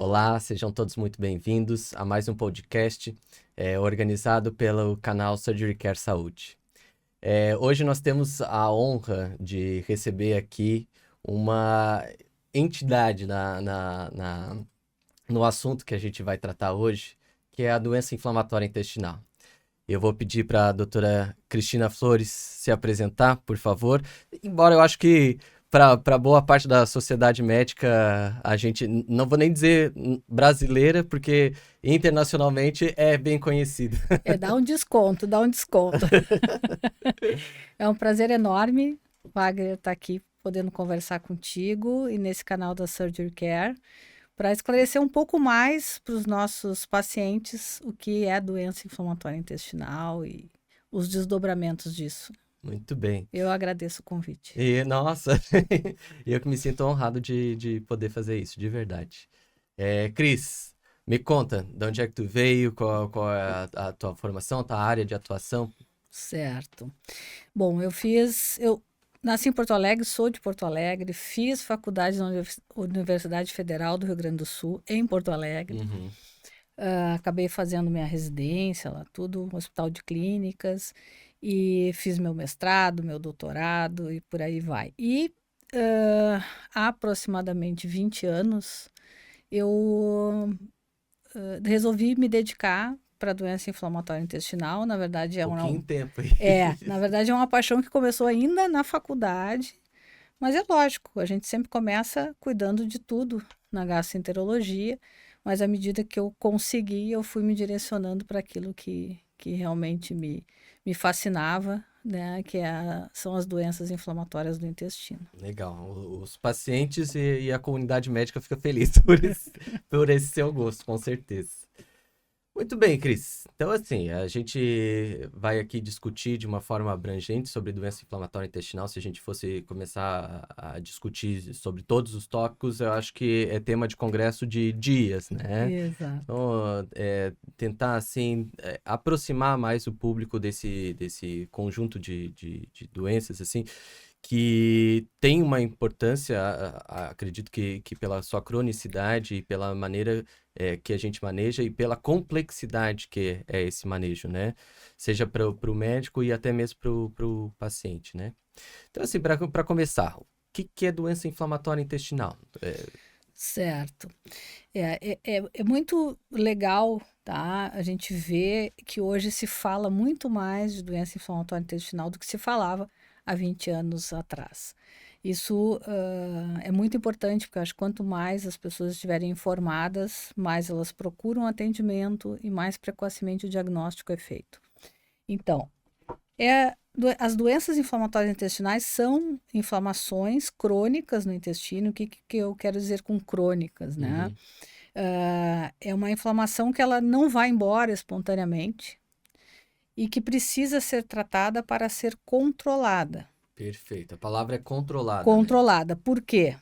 Olá, sejam todos muito bem-vindos a mais um podcast organizado pelo canal Surgery Care Saúde. Hoje nós temos a honra de receber aqui uma entidade no assunto que a gente vai tratar hoje, que é a doença inflamatória intestinal. Eu vou pedir para a doutora Cristina Flores se apresentar, por favor. Embora eu acho que para boa parte da sociedade médica, a gente, não vou nem dizer brasileira, porque internacionalmente é bem conhecida. Dá um desconto, dá um desconto. É um prazer enorme, Wagner, estar aqui podendo conversar contigo e nesse canal da Surgery Care para esclarecer um pouco mais para os nossos pacientes o que é doença inflamatória intestinal e os desdobramentos disso. Muito bem. Eu agradeço o convite. E, nossa, eu que me sinto honrado de poder fazer isso, de verdade. Cris, me conta, de onde é que tu veio, qual é a tua formação, tua área de atuação? Certo. Bom, eu nasci em Porto Alegre, sou de Porto Alegre, fiz faculdade na Universidade Federal do Rio Grande do Sul, em Porto Alegre. Uhum. Acabei fazendo minha residência lá, tudo, hospital de clínicas, e fiz meu mestrado, meu doutorado e por aí vai. E há aproximadamente 20 anos, eu resolvi me dedicar para a doença inflamatória intestinal. Na verdade, Pouquinho tempo aí. na verdade, é uma paixão que começou ainda na faculdade, mas é lógico, a gente sempre começa cuidando de tudo na gastroenterologia, mas à medida que eu consegui, eu fui me direcionando para aquilo que realmente me fascinava, né, são as doenças inflamatórias do intestino. Legal. Os pacientes e a comunidade médica fica feliz por esse seu gosto, com certeza. Muito bem, Cris. Então, assim, a gente vai aqui discutir de uma forma abrangente sobre doença inflamatória intestinal. Se a gente fosse começar a discutir sobre todos os tópicos, eu acho que é tema de congresso de dias, né? Exato. Então, tentar, assim, aproximar mais o público desse conjunto de doenças, assim, que tem uma importância, acredito que pela sua cronicidade e pela maneira que a gente maneja e pela complexidade que é esse manejo, né? Seja para o médico e até mesmo para o paciente, né? Então, assim, para começar, o que é doença inflamatória intestinal? Certo. É muito legal, tá? A gente vê que hoje se fala muito mais de doença inflamatória intestinal do que se falava há 20 anos atrás. Isso é muito importante, porque eu acho que quanto mais as pessoas estiverem informadas, mais elas procuram atendimento e mais precocemente o diagnóstico é feito. Então, as doenças inflamatórias intestinais são inflamações crônicas no intestino. O que eu quero dizer com crônicas, né? Uhum. É uma inflamação que ela não vai embora espontaneamente e que precisa ser tratada para ser controlada. Perfeito. A palavra é controlada, né? Controlada. Por quê?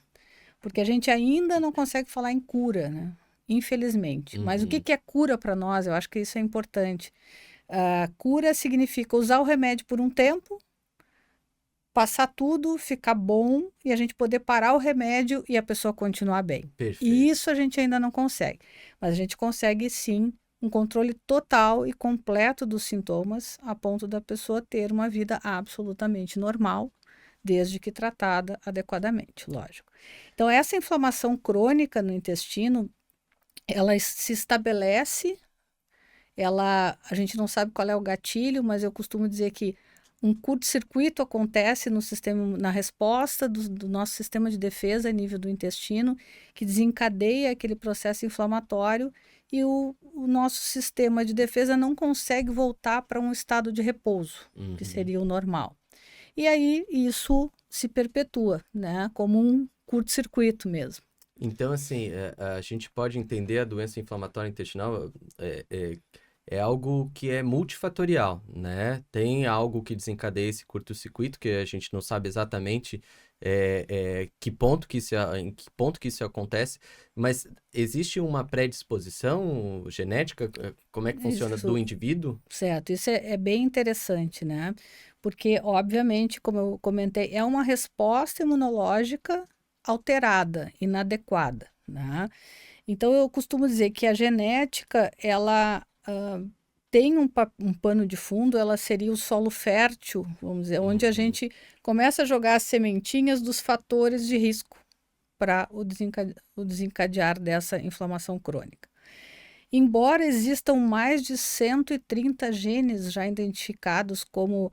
Porque a gente ainda não consegue falar em cura, né? Infelizmente. Mas o Uhum. que é cura para nós? Eu acho que isso é importante. Cura significa usar o remédio por um tempo, passar tudo, ficar bom e a gente poder parar o remédio e a pessoa continuar bem. Perfeito. E isso a gente ainda não consegue. Mas a gente consegue sim um controle total e completo dos sintomas, a ponto da pessoa ter uma vida absolutamente normal, desde que tratada adequadamente, lógico. Então, essa inflamação crônica no intestino, ela se estabelece, a gente não sabe qual é o gatilho, mas eu costumo dizer que um curto-circuito acontece no sistema, na resposta do nosso sistema de defesa a nível do intestino, que desencadeia aquele processo inflamatório e o nosso sistema de defesa não consegue voltar para um estado de repouso, que seria o normal. E aí isso se perpetua, né, como um curto-circuito mesmo. Então, assim, a gente pode entender a doença inflamatória intestinal é algo que é multifatorial, né? Tem algo que desencadeia esse curto-circuito, que a gente não sabe exatamente em que ponto que isso acontece, mas existe uma predisposição genética? Como é que funciona do indivíduo? Certo, isso é bem interessante, né? Porque, obviamente, como eu comentei, é uma resposta imunológica alterada, inadequada, né? Então, eu costumo dizer que a genética, ela tem um pano de fundo, ela seria o solo fértil, vamos dizer, onde a gente começa a jogar as sementinhas dos fatores de risco para o desencadear dessa inflamação crônica. Embora existam mais de 130 genes já identificados como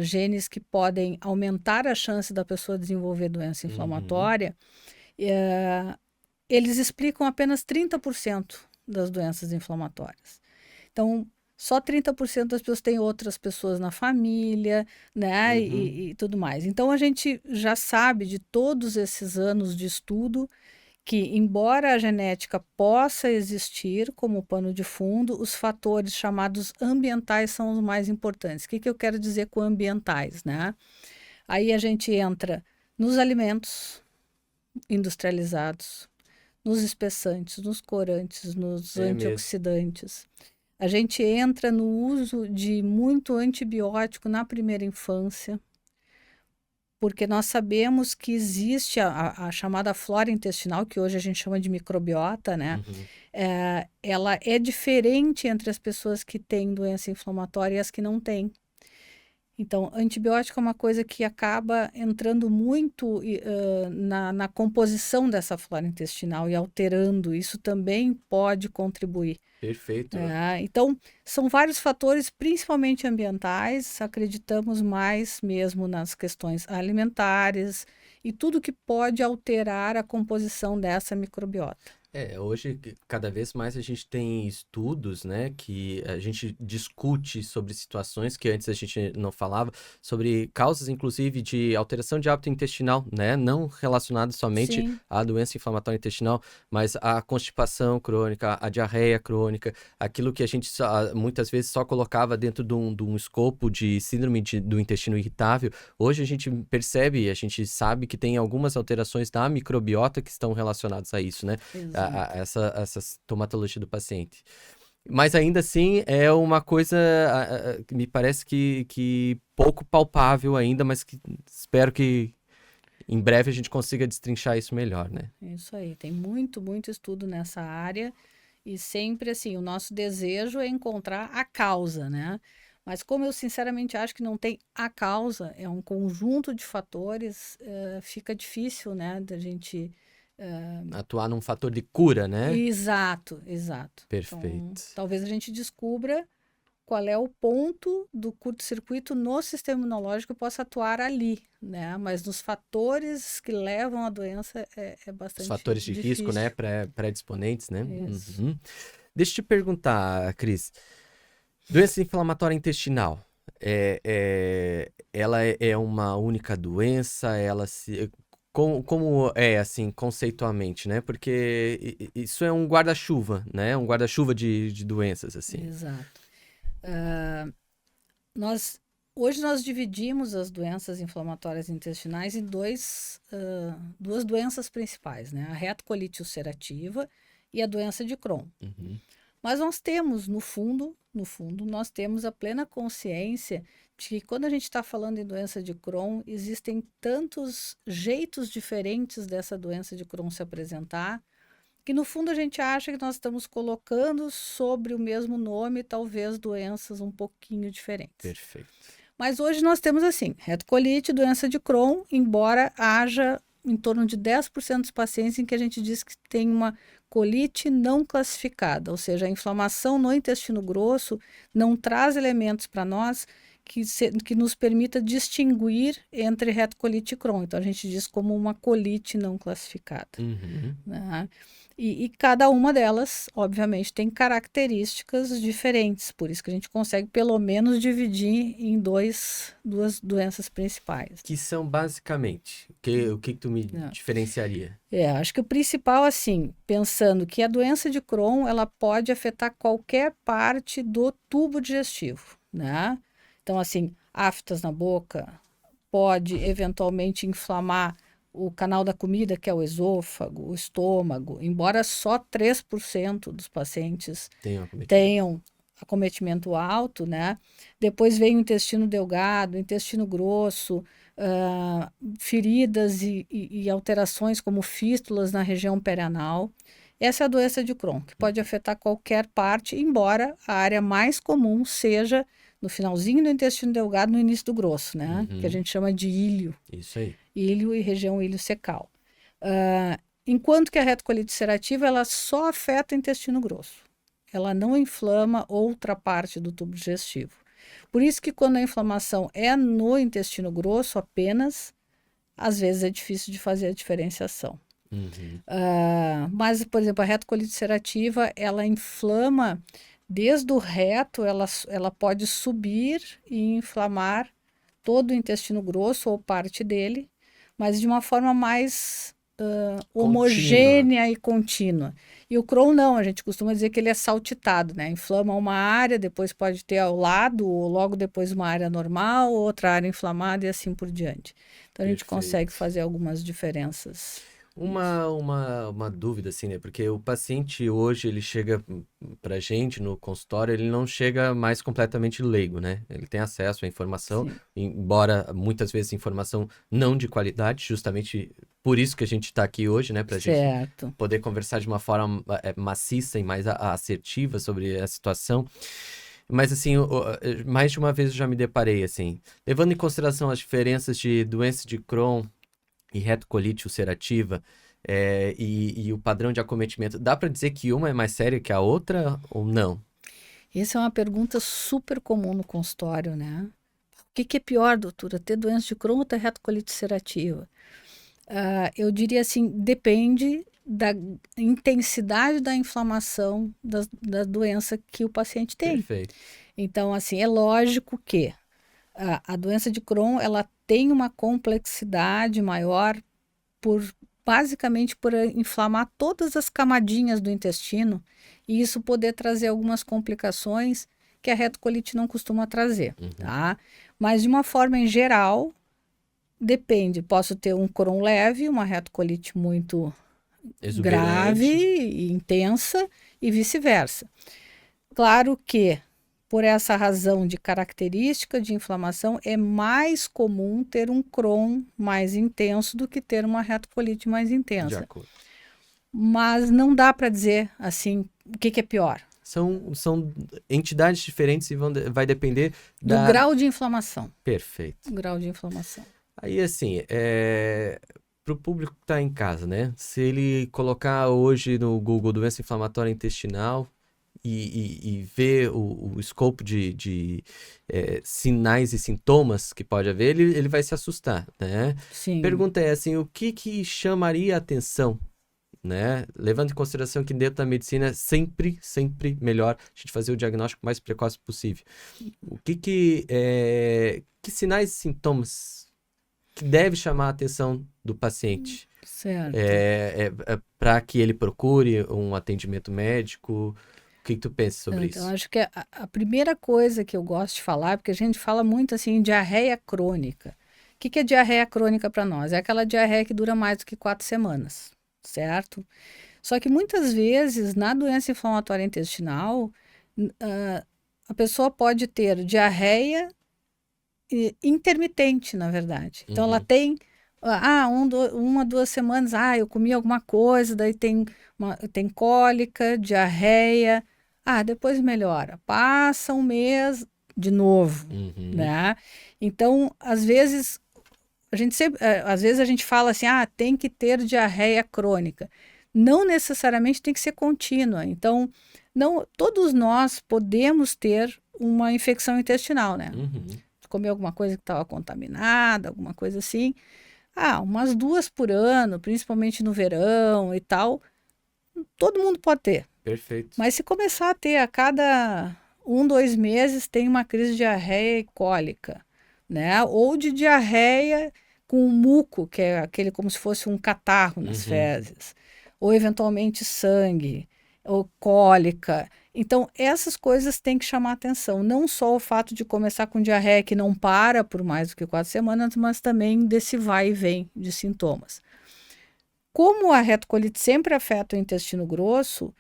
genes que podem aumentar a chance da pessoa desenvolver doença inflamatória, eles explicam apenas 30% das doenças inflamatórias. Então, só 30% das pessoas têm outras pessoas na família, né, e tudo mais. Então, a gente já sabe de todos esses anos de estudo que, embora a genética possa existir como pano de fundo, os fatores chamados ambientais são os mais importantes. O que eu quero dizer com ambientais, né? Aí a gente entra nos alimentos industrializados, nos espessantes, nos corantes, nos antioxidantes. A gente entra no uso de muito antibiótico na primeira infância, porque nós sabemos que existe a chamada flora intestinal, que hoje a gente chama de microbiota, né? Ela é diferente entre as pessoas que têm doença inflamatória e as que não têm. Então, antibiótico é uma coisa que acaba entrando muito na composição dessa flora intestinal e alterando. Isso também pode contribuir. Perfeito. Então, são vários fatores, principalmente ambientais. Acreditamos mais mesmo nas questões alimentares e tudo que pode alterar a composição dessa microbiota. Hoje, cada vez mais a gente tem estudos, né, que a gente discute sobre situações que antes a gente não falava, sobre causas, inclusive, de alteração de hábito intestinal, né, não relacionadas somente Sim. à doença inflamatória intestinal, mas à constipação crônica, à diarreia crônica, aquilo que a gente muitas vezes só colocava dentro de um escopo de síndrome do intestino irritável. Hoje a gente percebe, a gente sabe que tem algumas alterações da microbiota que estão relacionadas a isso, né? Essa sintomatologia do paciente. Mas ainda assim é uma coisa que me parece que pouco palpável ainda, mas que espero que em breve a gente consiga destrinchar isso melhor, né? Isso aí, tem muito, muito estudo nessa área e sempre assim, o nosso desejo é encontrar a causa, né? Mas como eu sinceramente acho que não tem a causa, é um conjunto de fatores, fica difícil, né, da gente atuar num fator de cura, né? Exato. Perfeito. Então, talvez a gente descubra qual é o ponto do curto-circuito no sistema imunológico que possa atuar ali, né? Mas nos fatores que levam à doença é bastante Os fatores de difícil. risco, né? Predisponentes, né? Isso. Deixa eu te perguntar, Cris. Doença inflamatória intestinal. Ela é uma única doença? Como é, assim, conceitualmente, né? Porque isso é um guarda-chuva, né? Um guarda-chuva de doenças, assim. Exato. Hoje nós dividimos as doenças inflamatórias intestinais em duas doenças principais, né? A retocolite ulcerativa e a doença de Crohn. Mas nós temos, no fundo, nós temos a plena consciência de que quando a gente está falando em doença de Crohn, existem tantos jeitos diferentes dessa doença de Crohn se apresentar, que no fundo a gente acha que nós estamos colocando sobre o mesmo nome, talvez doenças um pouquinho diferentes. Perfeito. Mas hoje nós temos assim, retocolite, doença de Crohn, embora haja em torno de 10% dos pacientes em que a gente diz que tem uma colite não classificada, ou seja, a inflamação no intestino grosso não traz elementos para nós que nos permita distinguir entre retocolite e Crohn. Então, a gente diz como uma colite não classificada. Né? E cada uma delas, obviamente, tem características diferentes, por isso que a gente consegue pelo menos dividir em duas doenças principais. Que são basicamente, o que tu me diferenciaria? Acho que o principal, assim, pensando que a doença de Crohn, ela pode afetar qualquer parte do tubo digestivo, né? Então, assim, aftas na boca, pode eventualmente inflamar o canal da comida, que é o esôfago, o estômago, embora só 3% dos pacientes tenham acometimento alto, né? Depois vem o intestino delgado, o intestino grosso, feridas e alterações como fístulas na região perianal. Essa é a doença de Crohn, que pode afetar qualquer parte, embora a área mais comum seja no finalzinho do intestino delgado, no início do grosso, né? Que a gente chama de íleo. Isso aí. Íleo e região ilho-secal. Enquanto que a retocolite ulcerativa, ela só afeta o intestino grosso. Ela não inflama outra parte do tubo digestivo. Por isso que quando a inflamação é no intestino grosso apenas, às vezes é difícil de fazer a diferenciação. Mas, por exemplo, a retocolite ulcerativa, ela inflama desde o reto, ela pode subir e inflamar todo o intestino grosso ou parte dele, mas de uma forma mais homogênea e contínua. E o Crohn não, a gente costuma dizer que ele é saltitado, né? Inflama uma área, depois pode ter ao lado, ou logo depois uma área normal, outra área inflamada e assim por diante. Então a gente consegue fazer algumas diferenças. Uma dúvida, assim, né? Porque o paciente hoje, ele chega pra gente no consultório, ele não chega mais completamente leigo, né? Ele tem acesso à informação, Sim. embora muitas vezes informação não de qualidade, justamente por isso que a gente está aqui hoje, né? Pra gente poder conversar de uma forma maciça e mais assertiva sobre a situação. Mas, assim, mais de uma vez eu já me deparei, assim, levando em consideração as diferenças de doença de Crohn e retocolite ulcerativa, e o padrão de acometimento, dá para dizer que uma é mais séria que a outra ou não? Essa é uma pergunta super comum no consultório, né? O que é pior, doutora, ter doença de Crohn ou ter retocolite ulcerativa? Eu diria assim, depende da intensidade da inflamação da doença que o paciente tem. Perfeito. Então, assim, é lógico que a doença de Crohn, ela tem uma complexidade maior basicamente por inflamar todas as camadinhas do intestino e isso poder trazer algumas complicações que a retocolite não costuma trazer, tá? Mas de uma forma em geral, depende. Posso ter um Crohn leve, uma retocolite muito grave e intensa e vice-versa. Claro que por essa razão de característica de inflamação, é mais comum ter um Crohn mais intenso do que ter uma retocolite mais intensa. De acordo. Mas não dá para dizer assim o que é pior. São entidades diferentes e vai depender do grau de inflamação. Perfeito. O grau de inflamação. Aí, assim, para o público que está em casa, né? Se ele colocar hoje no Google doença inflamatória intestinal e ver o escopo de sinais e sintomas que pode haver, ele vai se assustar, né? Sim. Pergunta é assim, o que chamaria a atenção, né? Levando em consideração que dentro da medicina é sempre melhor a gente fazer o diagnóstico mais precoce possível. O que sinais e sintomas que deve chamar a atenção do paciente? Certo. Para que ele procure um atendimento médico? O que tu pensa sobre isso? Então, acho que a primeira coisa que eu gosto de falar, porque a gente fala muito assim em diarreia crônica. O que é diarreia crônica para nós? É aquela diarreia que dura mais do que 4 semanas, certo? Só que muitas vezes, na doença inflamatória intestinal, a pessoa pode ter diarreia intermitente, na verdade. Então, ela tem 1, 2 semanas, eu comi alguma coisa, daí tem cólica, diarreia, depois melhora. Passa um mês de novo, né? Então, às vezes a gente fala assim, tem que ter diarreia crônica. Não necessariamente tem que ser contínua. Então, não, todos nós podemos ter uma infecção intestinal, né? Comer alguma coisa que estava contaminada, alguma coisa assim. Umas 2 por ano, principalmente no verão e tal, todo mundo pode ter. Perfeito. Mas se começar a ter a cada 1, 2 meses, tem uma crise de diarreia e cólica, né? Ou de diarreia com muco, que é aquele como se fosse um catarro nas fezes. Ou eventualmente sangue, ou cólica. Então, essas coisas têm que chamar atenção. Não só o fato de começar com diarreia que não para por mais do que 4 semanas, mas também desse vai e vem de sintomas. Como a retocolite sempre afeta o intestino grosso,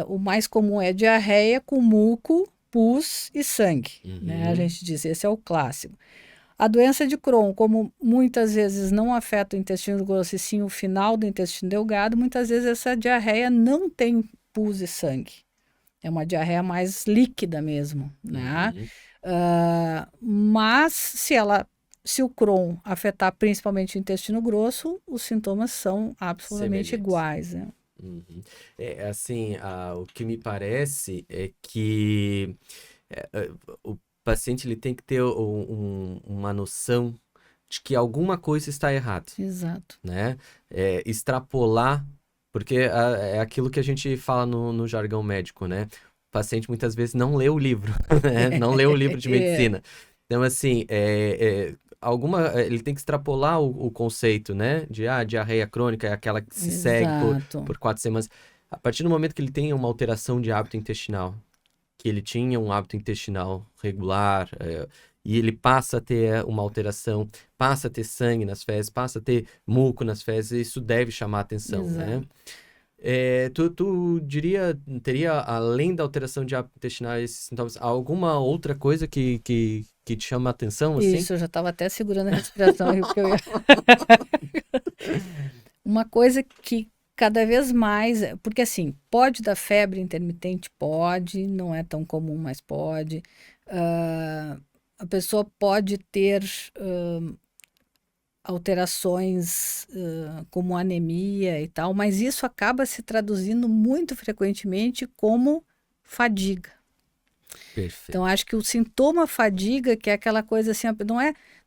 o mais comum é diarreia com muco, pus e sangue. Né? A gente diz, esse é o clássico. A doença de Crohn, como muitas vezes não afeta o intestino grosso e sim o final do intestino delgado, muitas vezes essa diarreia não tem pus e sangue. É uma diarreia mais líquida mesmo, né? Uhum. Mas se o Crohn afetar principalmente o intestino grosso, os sintomas são absolutamente Semelhantes. iguais, né? Uhum. Assim, o que me parece é que o paciente ele tem que ter uma noção de que alguma coisa está errada, Exato. né? Extrapolar, porque é aquilo que a gente fala no jargão médico, né? O paciente muitas vezes não lê o livro, né? Não lê o livro de É, medicina. Então, assim, ele tem que extrapolar o conceito, né? De diarreia crônica é aquela que se segue exato. por 4 semanas. A partir do momento que ele tem uma alteração de hábito intestinal, que ele tinha um hábito intestinal regular, e ele passa a ter uma alteração, passa a ter sangue nas fezes, passa a ter muco nas fezes, isso deve chamar atenção, né? Exato. Tu teria, além da alteração de hábito intestinal, esses sintomas, alguma outra coisa que te chama atenção, assim? Isso, eu já estava até segurando a respiração. Porque Uma coisa que cada vez mais, porque assim, pode dar febre intermitente? Pode, não é tão comum, mas pode. A pessoa pode ter alterações como anemia e tal, mas isso acaba se traduzindo muito frequentemente como fadiga. Então, Perfeito. acho que o sintoma fadiga, que é aquela coisa assim,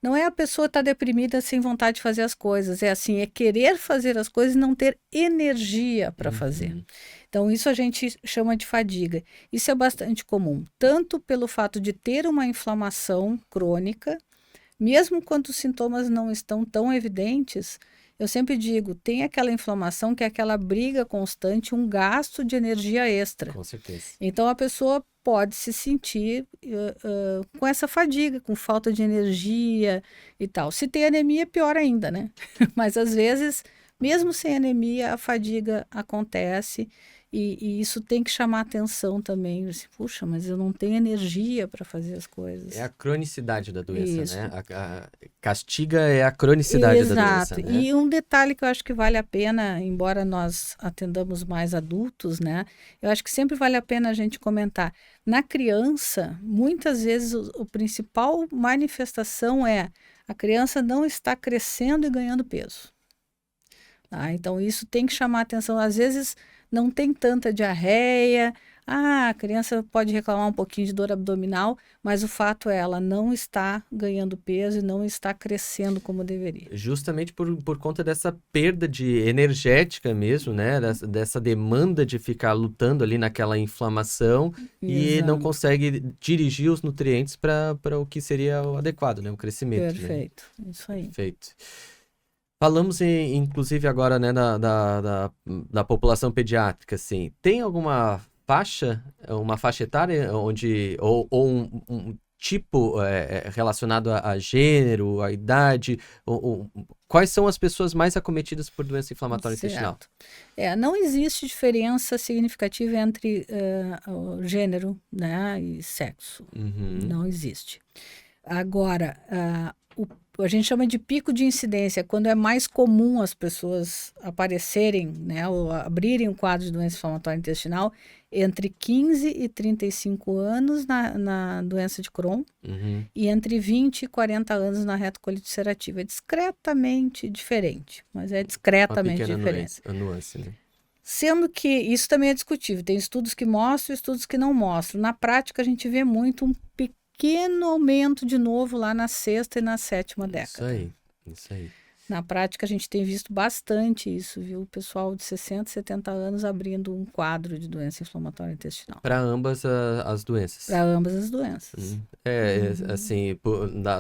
não é a pessoa estar deprimida sem vontade de fazer as coisas, é assim, é querer fazer as coisas e não ter energia para fazer. Uhum. Então, isso a gente chama de fadiga. Isso é bastante comum, tanto pelo fato de ter uma inflamação crônica, mesmo quando os sintomas não estão tão evidentes. Eu sempre digo, tem aquela inflamação que é aquela briga constante, um gasto de energia extra. Com certeza. Então a pessoa pode se sentir com essa fadiga, com falta de energia e tal. Se tem anemia, pior ainda, né? Mas às vezes, mesmo sem anemia, a fadiga acontece e isso tem que chamar atenção também. Assim, puxa, mas eu não tenho energia para fazer as É coisas. a cronicidade da doença, né? Isso. Castiga é a cronicidade da doença, Exato. né? E um detalhe que eu acho que vale a pena, embora nós atendamos mais adultos, né? Eu acho que sempre vale a pena a gente comentar. Na criança, muitas vezes o principal manifestação é a criança não está crescendo e ganhando peso. Tá? Então, isso tem que chamar atenção. Às vezes, não tem tanta diarreia. A criança pode reclamar um pouquinho de dor abdominal, mas o fato é ela não está ganhando peso e não está crescendo como deveria. Justamente por conta dessa perda de energética mesmo, né? Dessa demanda de ficar lutando ali naquela inflamação e não Exato. consegue dirigir os nutrientes para o que seria o adequado, né? O crescimento, né? Perfeito. Isso aí. Perfeito. Falamos, inclusive, agora, né, da população pediátrica, assim. Tem alguma faixa, uma faixa etária ou um tipo relacionado a gênero, a idade? Quais são as pessoas mais acometidas por doença inflamatória intestinal? Certo. Não existe diferença significativa entre o gênero, né, e sexo. Uhum. Não existe. Agora, a gente chama de pico de incidência, quando é mais comum as pessoas aparecerem, né, ou abrirem um quadro de doença inflamatória intestinal entre 15 e 35 anos na doença de Crohn Uhum. e entre 20 e 40 anos na retocolite ulcerativa. É discretamente diferente, mas é Uma discretamente pequena diferente. nuance, né? Sendo que isso também é discutível. Tem estudos que mostram e estudos que não mostram. Na prática, a gente vê muito um pequeno aumento de novo lá na sexta e na sétima Isso década. aí, isso aí. Na prática, a gente tem visto bastante isso, viu? O pessoal de 60, 70 anos abrindo um quadro de doença inflamatória intestinal. Para ambas as doenças. Para ambas as doenças. Assim,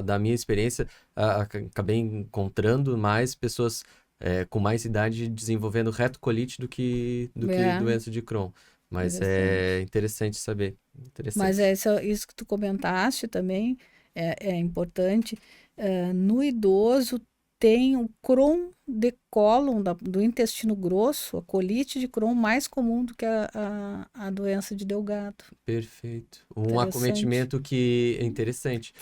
da minha experiência, acabei encontrando mais pessoas com mais idade desenvolvendo retocolite do que É doença de Crohn. Mas é interessante. interessante saber. Mas Interessante. isso que tu comentaste também é importante. No idoso, tem o Crohn de cólon do intestino grosso, a colite de Crohn mais comum do que a doença de Delgado. Perfeito. Um Interessante. acometimento que é interessante.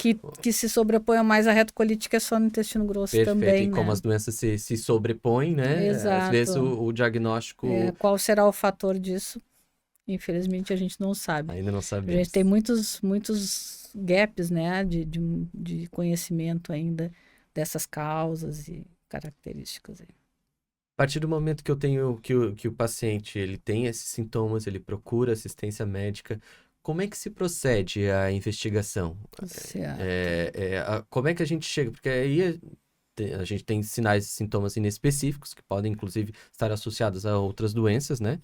Que se sobrepõe mais à retocolite, que é só no intestino grosso Perfeito. também, E como né? as doenças se sobrepõem, né? Às vezes Exato. o diagnóstico Qual será o fator disso? Infelizmente, a gente não sabe. ainda não A sabemos. gente tem muitos gaps, né, de conhecimento ainda dessas causas e características. A partir do momento que eu tenho que o paciente ele tem esses sintomas, ele procura assistência médica, como é que se procede a investigação? Certo. Como é que a gente chega? Porque aí a gente tem sinais e sintomas inespecíficos, que podem, inclusive, estar associados a outras doenças, né?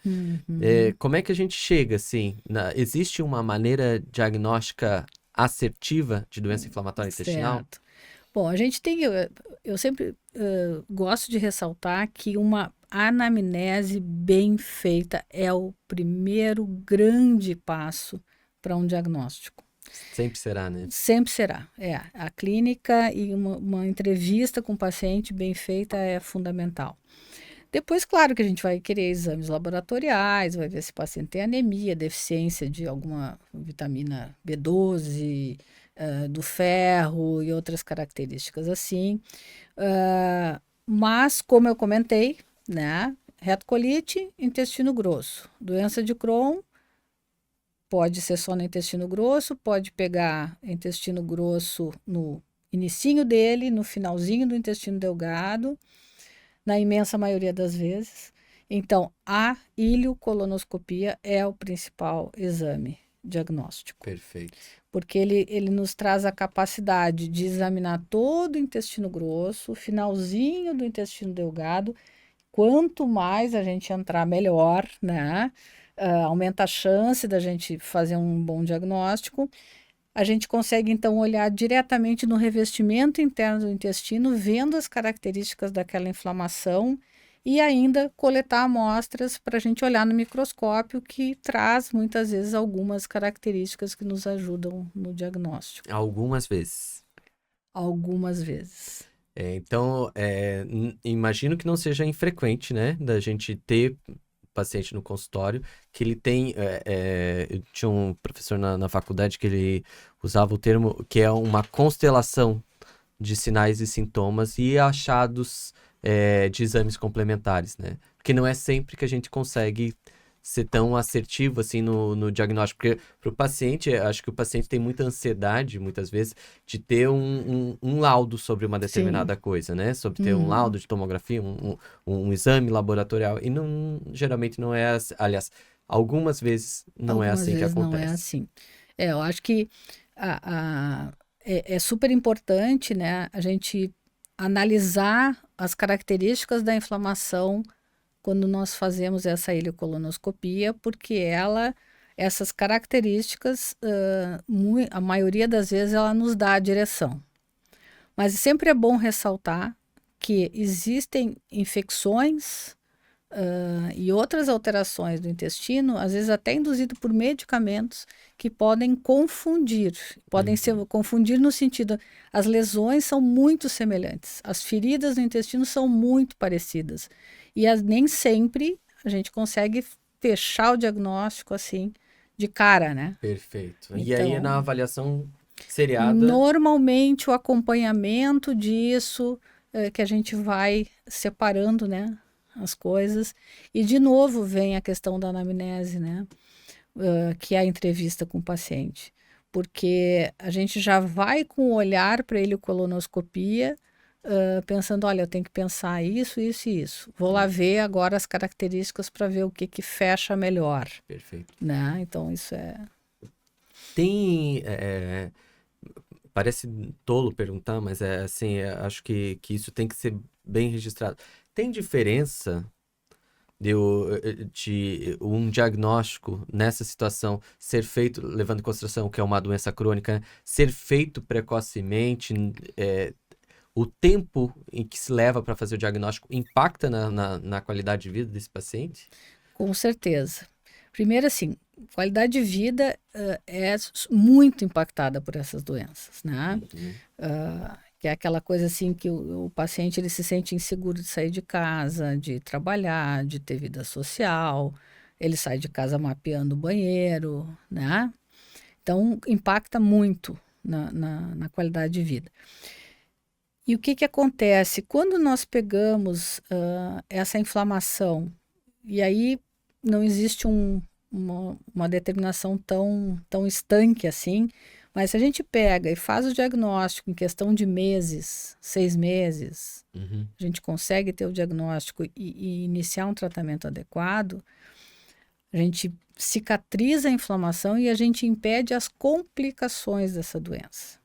Como é que a gente chega, assim? Existe uma maneira diagnóstica assertiva de doença inflamatória intestinal? Certo. Bom, a gente tem. Eu sempre gosto de ressaltar que uma anamnese bem feita é o primeiro grande passo para um diagnóstico. Sempre será, né? Sempre será. A clínica e uma entrevista com o paciente bem feita é fundamental. Depois, claro que a gente vai querer exames laboratoriais, vai ver se o paciente tem anemia, deficiência de alguma vitamina B12, do ferro e outras características assim. Mas, como eu comentei, né, retocolite, intestino grosso. Doença de Crohn pode ser só no intestino grosso, pode pegar intestino grosso no inicinho dele, no finalzinho do intestino delgado, na imensa maioria das vezes. Então, a ileocolonoscopia é o principal exame diagnóstico. Perfeito. Porque ele nos traz a capacidade de examinar todo o intestino grosso, o finalzinho do intestino delgado. Quanto mais a gente entrar, melhor, né? Aumenta a chance da gente fazer um bom diagnóstico. A gente consegue, então, olhar diretamente no revestimento interno do intestino, vendo as características daquela inflamação e ainda coletar amostras para a gente olhar no microscópio, que traz, muitas vezes, algumas características que nos ajudam no diagnóstico. Algumas vezes. Algumas vezes. Então, imagino que não seja infrequente, né, da gente ter paciente no consultório que ele tem, eu tinha um professor na faculdade que ele usava o termo que é uma constelação de sinais e sintomas e achados de exames complementares, né, porque não é sempre que a gente consegue ser tão assertivo assim no diagnóstico, porque para o paciente, acho que o paciente tem muita ansiedade, muitas vezes, de ter um laudo sobre uma determinada coisa, né? Sobre ter um laudo de tomografia, um exame laboratorial, e geralmente não é assim, aliás, algumas vezes não é assim que acontece. Não é assim. Eu acho que é super importante, né, a gente analisar as características da inflamação quando nós fazemos essa ileocolonoscopia, porque essas características, a maioria das vezes, ela nos dá a direção. Mas sempre é bom ressaltar que existem infecções e outras alterações do intestino, às vezes até induzido por medicamentos, que podem confundir. Podem confundir no sentido, as lesões são muito semelhantes, as feridas no intestino são muito parecidas. E nem sempre a gente consegue fechar o diagnóstico assim, de cara, né? Perfeito. E aí, na avaliação seriada... Normalmente, o acompanhamento disso, que a gente vai separando, né, as coisas. E, de novo, vem a questão da anamnese, né? Que é a entrevista com o paciente. Porque a gente já vai com o olhar para ele colonoscopia, pensando, olha, eu tenho que pensar isso, isso e isso. Vou lá ver agora as características para ver o que fecha melhor. Perfeito. Né? Então, isso é... Tem... Parece tolo perguntar, mas assim, acho que isso tem que ser bem registrado. Tem diferença de um diagnóstico nessa situação ser feito, levando em consideração que é uma doença crônica, né? Ser feito precocemente, o tempo em que se leva para fazer o diagnóstico impacta na qualidade de vida desse paciente? Com certeza. Primeiro, assim, qualidade de vida é muito impactada por essas doenças, né? que é aquela coisa assim que o paciente ele se sente inseguro de sair de casa, de trabalhar, de ter vida social, ele sai de casa mapeando o banheiro, né? Então, impacta muito na qualidade de vida. E o que que acontece? Quando nós pegamos essa inflamação, e aí não existe uma determinação tão estanque assim, mas se a gente pega e faz o diagnóstico em questão de meses, 6 meses, Uhum. a gente consegue ter o diagnóstico e iniciar um tratamento adequado, a gente cicatriza a inflamação e a gente impede as complicações dessa doença.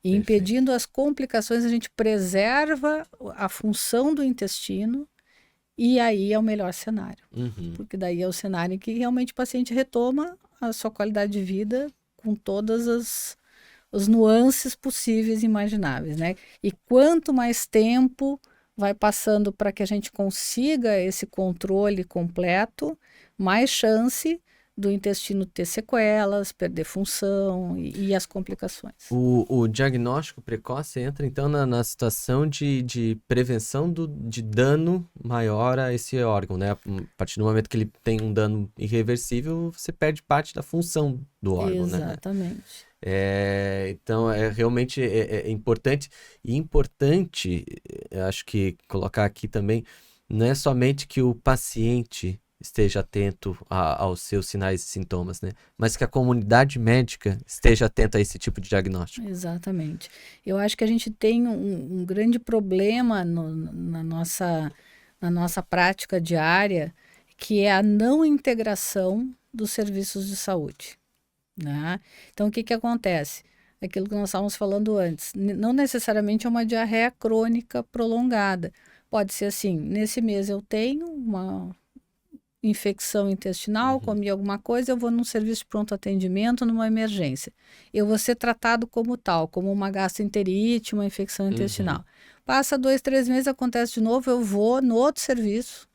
E Perfeito. impedindo as complicações, a gente preserva a função do intestino e aí é o melhor cenário. Uhum. Porque daí é o cenário em que realmente o paciente retoma a sua qualidade de vida com todas as nuances possíveis e imagináveis, né? E quanto mais tempo vai passando para que a gente consiga esse controle completo, mais chance do intestino ter sequelas, perder função e as complicações. O diagnóstico precoce entra, então, na situação de prevenção de dano maior a esse órgão, né? A partir do momento que ele tem um dano irreversível, você perde parte da função do órgão, né? Exatamente. Então, realmente importante. E importante, acho que colocar aqui também, não é somente que o paciente esteja atento aos seus sinais e sintomas, né? Mas que a comunidade médica esteja atenta a esse tipo de diagnóstico. Exatamente. Eu acho que a gente tem um grande problema na nossa prática diária, que é a não integração dos serviços de saúde, né? Então, o que que acontece? Aquilo que nós estávamos falando antes, não necessariamente é uma diarreia crônica prolongada. Pode ser assim, nesse mês eu tenho uma infecção intestinal, comi alguma coisa, eu vou num serviço de pronto atendimento, numa emergência. Eu vou ser tratado como tal, como uma gastroenterite, uma infecção intestinal. Passa 2, 3 meses, acontece de novo, eu vou no outro serviço,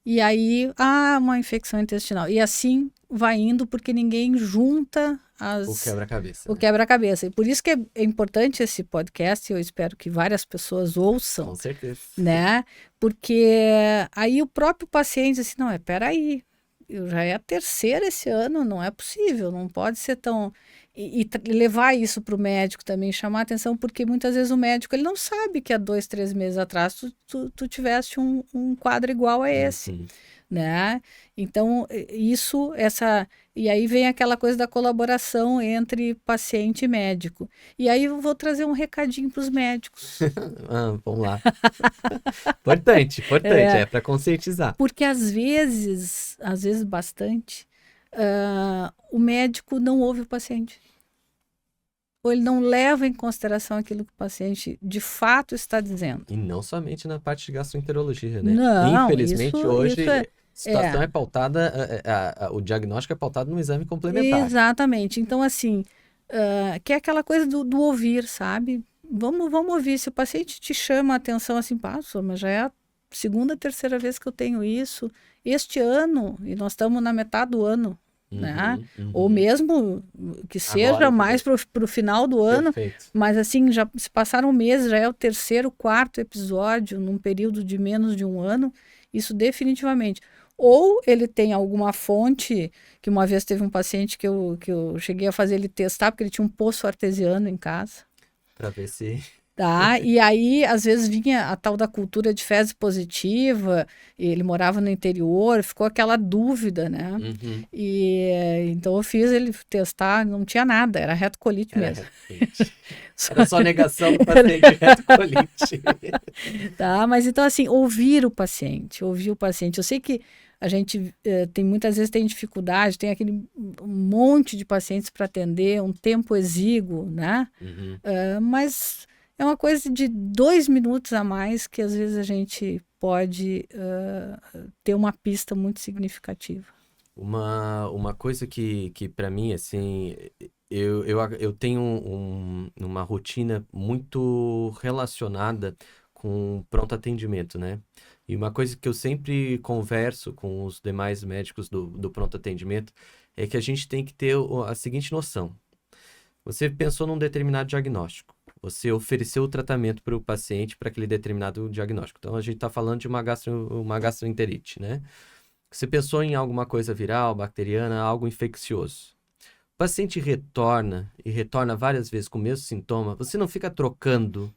e aí, uma infecção intestinal. E assim vai indo, porque ninguém junta O quebra-cabeça. o quebra-cabeça. E por isso que é importante esse podcast, eu espero que várias pessoas ouçam, Com certeza. né? Porque aí o próprio paciente diz assim, não, peraí, eu já é a terceira esse ano, não é possível, não pode ser tão... E levar isso para o médico também, chamar a atenção, porque muitas vezes o médico ele não sabe que há 2, 3 meses atrás tu tiveste um quadro igual a esse, né? Então, e aí vem aquela coisa da colaboração entre paciente e médico. E aí eu vou trazer um recadinho para os médicos. Vamos lá. Importante, para conscientizar. Porque às vezes bastante, o médico não ouve o paciente. Ou ele não leva em consideração aquilo que o paciente de fato está dizendo. E não somente na parte de gastroenterologia, né? Não, infelizmente, hoje, isso a situação é pautada, o diagnóstico é pautado no exame complementar. Exatamente. Então, assim, que é aquela coisa do ouvir, sabe? Vamos ouvir. Se o paciente te chama a atenção assim, mas já é a segunda, terceira vez que eu tenho isso, este ano, e nós estamos na metade do ano, né? Ou mesmo que seja Agora, mais para o final do ano, perfeito. mas assim, já se passaram meses, já é o terceiro, quarto episódio, num período de menos de um ano, isso definitivamente. Ou ele tem alguma fonte, que uma vez teve um paciente que eu cheguei a fazer ele testar, porque ele tinha um poço artesiano em casa. Para ver se... Tá? E aí, às vezes, vinha a tal da cultura de fezes positiva, ele morava no interior, ficou aquela dúvida, né? E então eu fiz ele testar, não tinha nada, era retocolite mesmo. Era só negação do paciente, retocolite. Tá? Mas então, assim, ouvir o paciente. Eu sei que a gente muitas vezes tem dificuldade, tem aquele um monte de pacientes para atender, um tempo exíguo, né? Mas é uma coisa de 2 minutos a mais que às vezes a gente pode ter uma pista muito significativa. Uma coisa que para mim, assim, eu tenho uma rotina muito relacionada com pronto atendimento, né? E uma coisa que eu sempre converso com os demais médicos do pronto atendimento é que a gente tem que ter a seguinte noção. Você pensou num determinado diagnóstico. Você ofereceu o tratamento para o paciente para aquele determinado diagnóstico. Então, a gente está falando de uma gastroenterite, né? Você pensou em alguma coisa viral, bacteriana, algo infeccioso. O paciente retorna e retorna várias vezes com o mesmo sintoma, você não fica trocando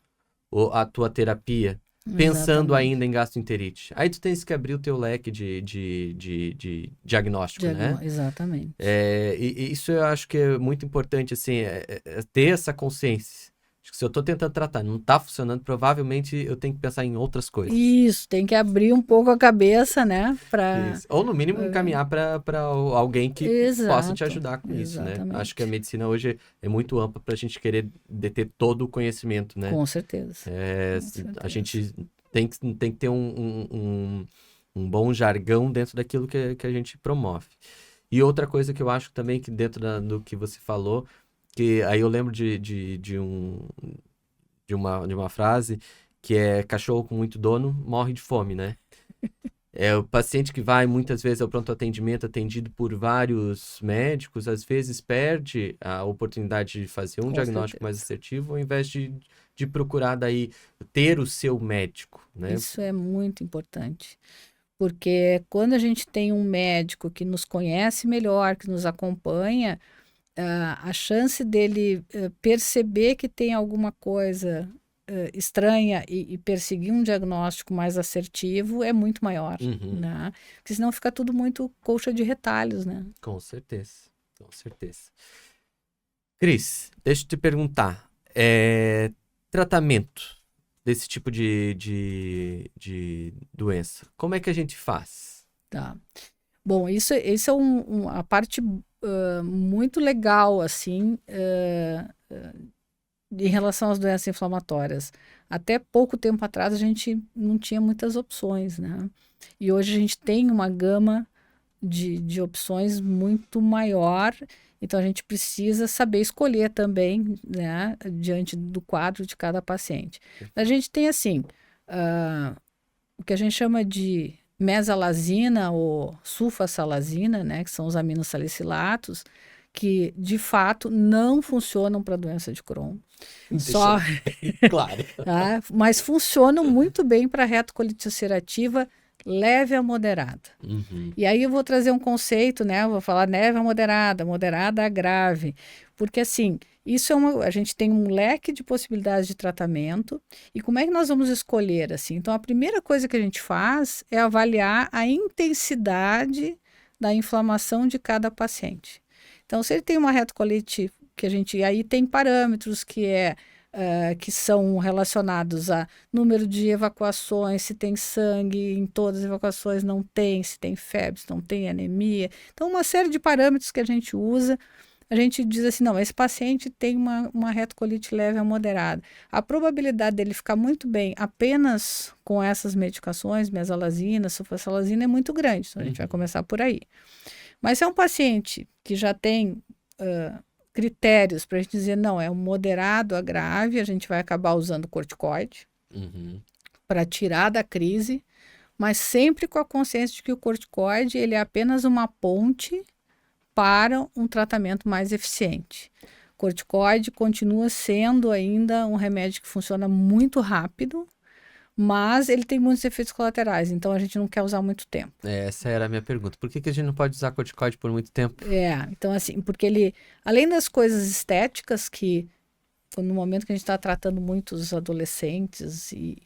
a tua terapia pensando Exatamente. ainda em gastroenterite. Aí tu tens que abrir o teu leque de diagnóstico, né? Exatamente. E isso eu acho que é muito importante, assim, ter essa consciência. Acho que se eu tô tentando tratar, não tá funcionando, provavelmente eu tenho que pensar em outras coisas. Isso, tem que abrir um pouco a cabeça, né? Isso. Ou no mínimo encaminhar para alguém que possa te Exato, ajudar com isso, né? Acho que a exatamente. medicina hoje é muito ampla para a gente querer deter todo o conhecimento, né? Com certeza, com A certeza. gente tem que ter um bom jargão dentro daquilo que a gente promove. E outra coisa que eu acho também que dentro do que você falou, que aí eu lembro de uma frase que é cachorro com muito dono morre de fome, né? É o paciente que vai muitas vezes ao pronto atendimento atendido por vários médicos, às vezes perde a oportunidade de fazer um Com diagnóstico mais certeza. assertivo, ao invés de procurar daí ter o seu médico, né? Isso é muito importante, porque quando a gente tem um médico que nos conhece melhor, que nos acompanha, a chance dele perceber que tem alguma coisa estranha e perseguir um diagnóstico mais assertivo é muito maior, Uhum, né? Porque senão fica tudo muito colcha de retalhos, né? com certeza, com certeza. Cris, deixa eu te perguntar, tratamento desse tipo de doença, como é que a gente faz? Tá. Bom, isso é a parte muito legal, assim, em relação às doenças inflamatórias. Até pouco tempo atrás a gente não tinha muitas opções, né? E hoje a gente tem uma gama de opções muito maior, então a gente precisa saber escolher também, né, diante do quadro de cada paciente. A gente tem assim, o que a gente chama de mesalazina ou sulfasalazina, né, que são os aminossalicilatos, que de fato não funcionam para a doença de Crohn. Só, Deixando bem claro. tá? Mas funcionam muito bem para retocolite ulcerativa leve a moderada. Uhum, E aí eu vou trazer um conceito, né? Eu vou falar leve a moderada, moderada a grave. Porque assim, a gente tem um leque de possibilidades de tratamento. E como é que nós vamos escolher assim? Então a primeira coisa que a gente faz é avaliar a intensidade da inflamação de cada paciente. Então, se ele tem uma retocolite que a gente aí tem parâmetros que são relacionados a número de evacuações, se tem sangue em todas as evacuações, não tem, se tem febre, se não tem anemia. Então, uma série de parâmetros que a gente usa, a gente diz assim, não, esse paciente tem uma retocolite leve a moderada. A probabilidade dele ficar muito bem apenas com essas medicações, mesalazina, sulfasalazina, é muito grande. Então, a gente vai uhum, começar por aí. Mas se é um paciente que já tem critérios para a gente dizer, não, é um moderado a grave, a gente vai acabar usando corticoide uhum. para tirar da crise, mas sempre com a consciência de que o corticoide ele é apenas uma ponte para um tratamento mais eficiente. Corticoide continua sendo ainda um remédio que funciona muito rápido, mas ele tem muitos efeitos colaterais, então a gente não quer usar muito tempo. Essa era a minha pergunta. Por que a gente não pode usar corticoide por muito tempo? Então assim, porque ele, além das coisas estéticas que no momento que a gente está tratando muitos adolescentes e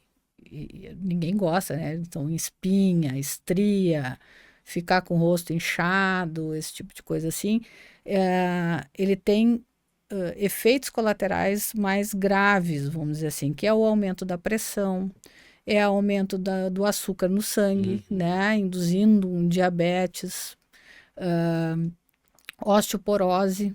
ninguém gosta, né? Então, espinha, estria, ficar com o rosto inchado, esse tipo de coisa assim, ele tem efeitos colaterais mais graves, vamos dizer assim, que é o aumento da pressão, é o aumento do açúcar no sangue, Uhum, né? Induzindo um diabetes, osteoporose,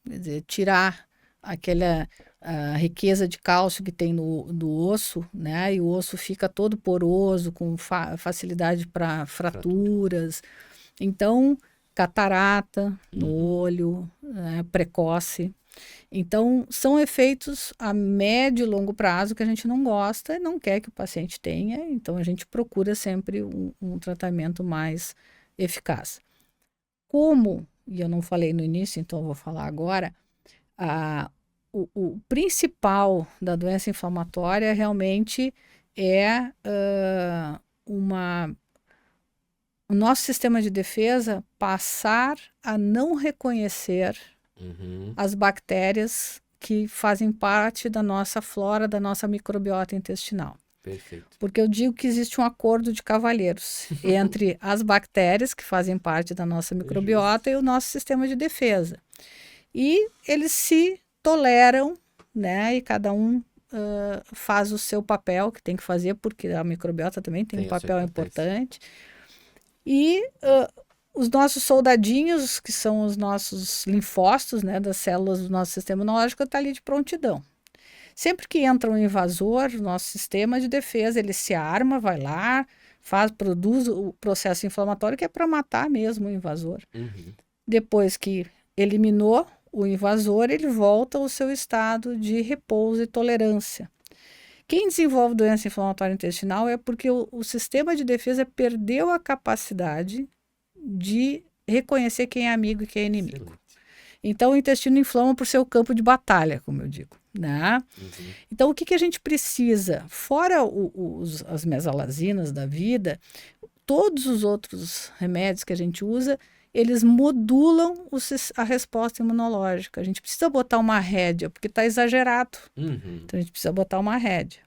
quer dizer, tirar aquela a riqueza de cálcio que tem no osso, né? E o osso fica todo poroso, com facilidade para fratura. fraturas. Então, catarata no Uhum. olho, né, precoce. Então, são efeitos a médio e longo prazo que a gente não gosta e não quer que o paciente tenha. Então, a gente procura sempre um tratamento mais eficaz. Como, e eu não falei no início, então eu vou falar agora, o principal da doença inflamatória realmente é o nosso sistema de defesa passar a não reconhecer as bactérias que fazem parte da nossa flora, da nossa microbiota intestinal. Perfeito. Porque eu digo que existe um acordo de cavalheiros entre as bactérias que fazem parte da nossa microbiota e o nosso sistema de defesa. E eles se toleram, né? E cada um faz o seu papel que tem que fazer, porque a microbiota também tem um papel importante. E os nossos soldadinhos, que são os nossos linfócitos, né, das células do nosso sistema imunológico, está ali de prontidão. Sempre que entra um invasor, o nosso sistema de defesa, ele se arma, vai lá, produz o processo inflamatório, que é para matar mesmo o invasor. Depois que eliminou o invasor, ele volta ao seu estado de repouso e tolerância. Quem desenvolve doença inflamatória intestinal é porque o sistema de defesa perdeu a capacidade de reconhecer quem é amigo e quem é inimigo. Excelente. Então, o intestino inflama por ser o campo de batalha, como eu digo. Né? Então, o que a gente precisa? Fora as mesalazinas da vida, todos os outros remédios que a gente usa, eles modulam a resposta imunológica. A gente precisa botar uma rédea, porque está exagerado. Então, a gente precisa botar uma rédea.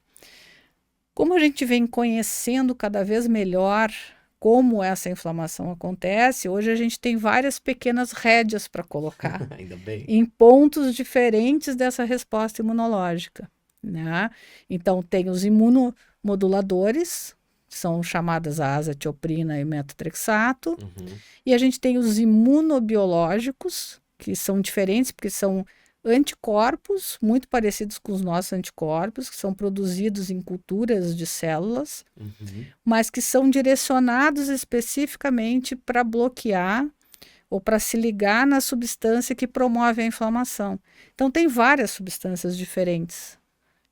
Como a gente vem conhecendo cada vez melhor como essa inflamação acontece, hoje a gente tem várias pequenas rédeas para colocar Ainda bem. Em pontos diferentes dessa resposta imunológica. Né? Então, tem os imunomoduladores, são chamadas a azatioprina e metotrexato, e a gente tem os imunobiológicos, que são diferentes, porque são anticorpos, muito parecidos com os nossos anticorpos, que são produzidos em culturas de células, mas que são direcionados especificamente para bloquear ou para se ligar na substância que promove a inflamação. Então, tem várias substâncias diferentes.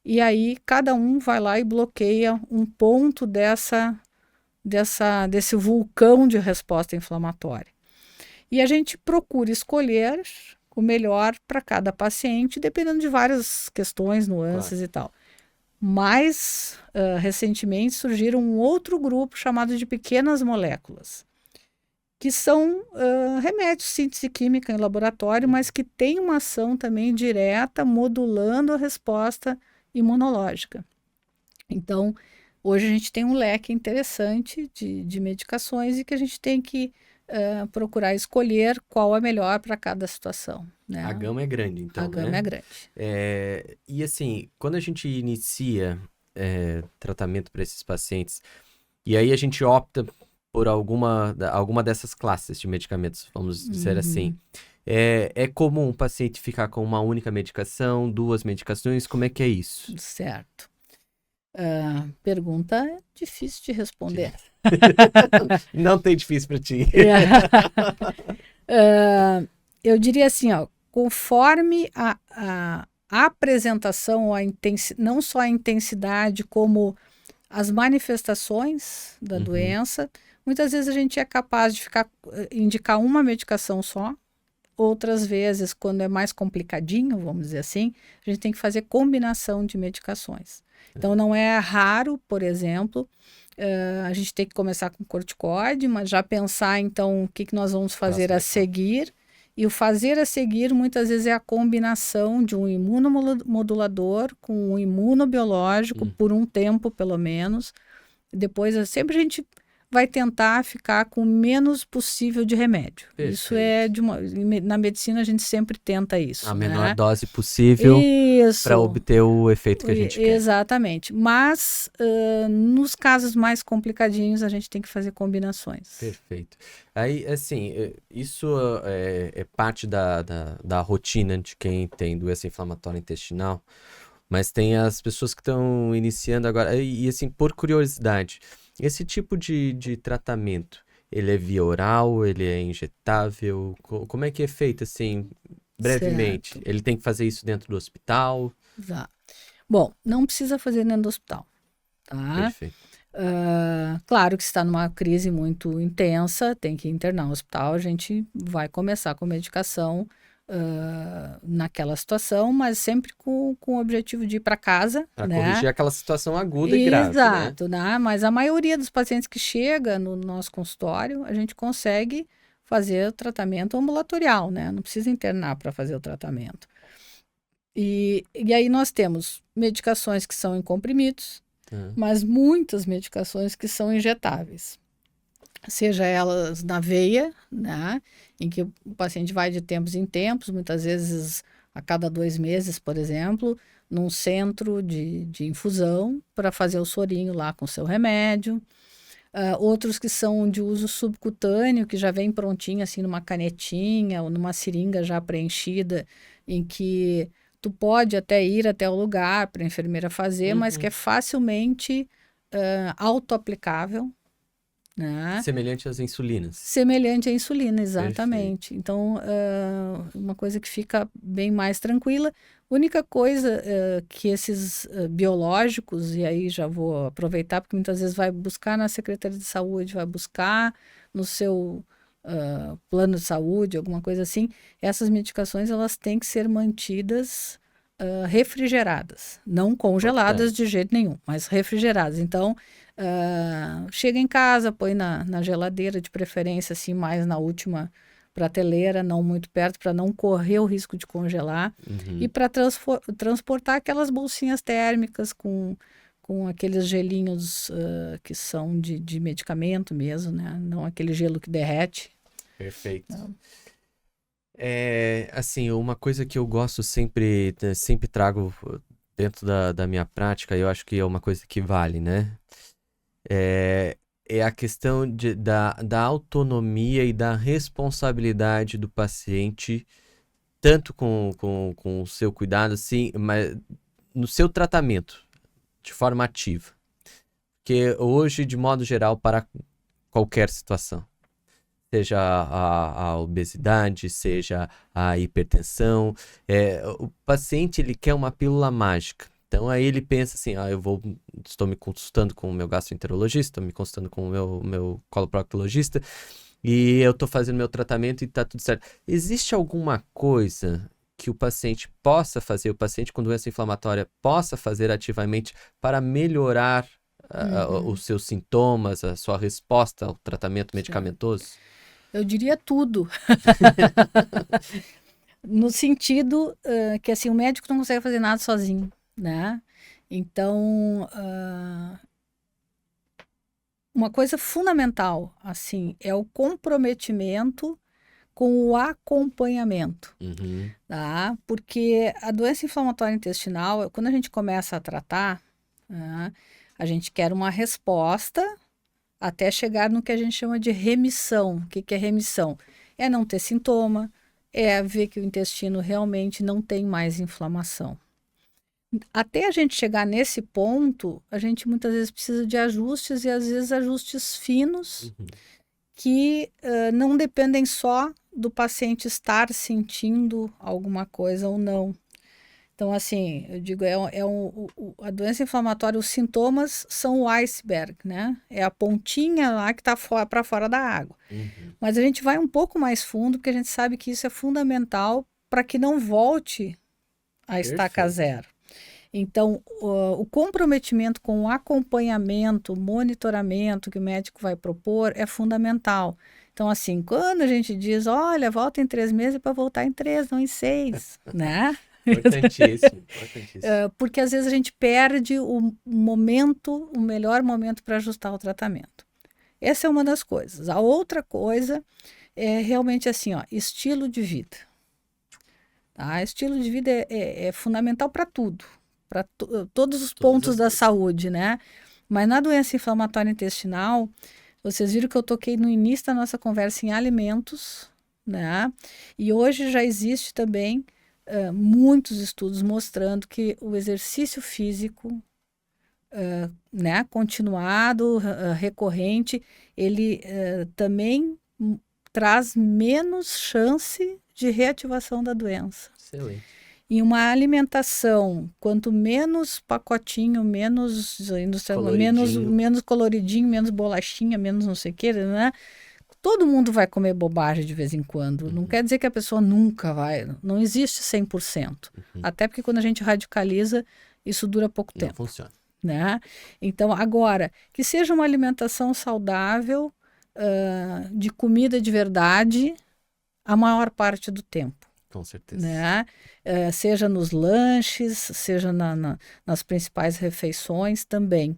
E aí, cada um vai lá e bloqueia um ponto desse vulcão de resposta inflamatória. E a gente procura escolher o melhor para cada paciente, dependendo de várias questões, nuances e tal. Mais recentemente surgiram um outro grupo chamado de pequenas moléculas, que são remédios de síntese química em laboratório, mas que têm uma ação também direta, modulando a resposta imunológica. Então, hoje a gente tem um leque interessante de medicações e que a gente tem que procurar escolher qual é melhor para cada situação. Né? A gama é grande, então, A gama é grande. E assim, quando a gente inicia tratamento para esses pacientes, e aí a gente opta por alguma dessas classes de medicamentos, vamos dizer assim, é comum o paciente ficar com uma única medicação, 2 medicações, como é que é isso? Certo. Pergunta difícil de responder. Não tem difícil para ti. Eu diria assim, ó, conforme a apresentação, não só a intensidade, como as manifestações da doença, muitas vezes a gente é capaz de indicar uma medicação só. Outras vezes, quando é mais complicadinho, vamos dizer assim, a gente tem que fazer combinação de medicações. Então, não é raro, por exemplo, a gente tem que começar com corticoide, mas já pensar, então, o que nós vamos fazer a seguir. E o fazer a seguir, muitas vezes, é a combinação de um imunomodulador com um imunobiológico, por um tempo, pelo menos. Depois, sempre a gente vai tentar ficar com o menos possível de remédio. Perfeito. Isso é na medicina a gente sempre tenta isso. A menor dose possível para obter o efeito que a gente quer. Exatamente. Mas nos casos mais complicadinhos a gente tem que fazer combinações. Perfeito. Aí, assim, isso é parte da rotina de quem tem doença inflamatória intestinal, mas tem as pessoas que estão iniciando agora. E assim, por curiosidade, esse tipo de tratamento, ele é via oral, ele é injetável? Como é que é feito, assim, brevemente? Certo. Ele tem que fazer isso dentro do hospital? Tá. Bom, não precisa fazer dentro do hospital, tá? Perfeito. Claro que se está numa crise muito intensa, tem que internar no hospital, a gente vai começar com medicação naquela situação, mas sempre com o objetivo de ir para casa, Para né? corrigir aquela situação aguda e grave, né? Exato, né? Mas a maioria dos pacientes que chega no nosso consultório, a gente consegue fazer o tratamento ambulatorial, né? Não precisa internar para fazer o tratamento. E aí nós temos medicações que são em comprimidos, mas muitas medicações que são injetáveis. Seja elas na veia, né? Em que o paciente vai de tempos em tempos, muitas vezes a cada 2 meses, por exemplo, num centro de infusão para fazer o sorinho lá com o seu remédio. Outros que são de uso subcutâneo, que já vem prontinho assim numa canetinha ou numa seringa já preenchida, em que tu pode até ir até o lugar para a enfermeira fazer, mas que é facilmente autoaplicável, né? Semelhante às insulinas. Semelhante à insulina, exatamente. Perfeito. Então, uma coisa que fica bem mais tranquila. Única coisa que esses biológicos, e aí já vou aproveitar, porque muitas vezes vai buscar na Secretaria de Saúde, vai buscar no seu plano de saúde, alguma coisa assim, essas medicações elas têm que ser mantidas refrigeradas, não congeladas de jeito nenhum, mas refrigeradas. Então, chega em casa, põe na geladeira, de preferência assim, mais na última prateleira, não muito perto, para não correr o risco de congelar. E para transportar aquelas bolsinhas térmicas com aqueles gelinhos que são de medicamento mesmo, né? Não aquele gelo que derrete. Perfeito. Assim, uma coisa que eu gosto sempre trago dentro da minha prática, eu acho que é uma coisa que vale, né? É a questão da autonomia e da responsabilidade do paciente, tanto com o seu cuidado, sim, mas no seu tratamento, de forma ativa. Porque hoje, de modo geral, para qualquer situação, seja a obesidade, seja a hipertensão, o paciente ele quer uma pílula mágica. Então aí ele pensa assim, estou me consultando com o meu gastroenterologista, estou me consultando com o meu coloproctologista e eu estou fazendo meu tratamento e está tudo certo. Existe alguma coisa que o paciente possa fazer, o paciente com doença inflamatória possa fazer ativamente para melhorar os seus sintomas, a sua resposta ao tratamento medicamentoso? Eu diria tudo. No sentido que assim, o médico não consegue fazer nada sozinho, né? Então, uma coisa fundamental, assim, é o comprometimento com o acompanhamento, tá? Porque a doença inflamatória intestinal, quando a gente começa a tratar, a gente quer uma resposta até chegar no que a gente chama de remissão. O que é remissão? É não ter sintoma, é ver que o intestino realmente não tem mais inflamação. Até a gente chegar nesse ponto, a gente muitas vezes precisa de ajustes, e às vezes ajustes finos, que não dependem só do paciente estar sentindo alguma coisa ou não. Então, assim, eu digo, a doença inflamatória, os sintomas são o iceberg, né? É a pontinha lá que está para fora da água. Mas a gente vai um pouco mais fundo, porque a gente sabe que isso é fundamental para que não volte a estaca zero. Então, o comprometimento com o acompanhamento, o monitoramento que o médico vai propor é fundamental. Então, assim, quando a gente diz, olha, volta em 3 meses, é para voltar em 3, não em 6, né? Importantíssimo. Porque às vezes a gente perde o melhor momento para ajustar o tratamento. Essa é uma das coisas. A outra coisa é realmente assim, estilo de vida. Tá? Estilo de vida é fundamental para tudo, para todos os pontos da saúde, né? Mas na doença inflamatória intestinal, vocês viram que eu toquei no início da nossa conversa em alimentos, né? E hoje já existe também muitos estudos mostrando que o exercício físico, né, continuado, recorrente, ele também traz menos chance de reativação da doença. Excelente. E uma alimentação, quanto menos pacotinho, menos industrial, menos coloridinho, menos bolachinha, menos não sei o que, né? Todo mundo vai comer bobagem de vez em quando. Não quer dizer que a pessoa nunca vai. Não existe 100%. Até porque quando a gente radicaliza, isso dura pouco Não tempo, funciona. né? Então, agora, que seja uma alimentação saudável, de comida de verdade, a maior parte do tempo, Com certeza. né? Seja nos lanches, seja nas principais refeições também.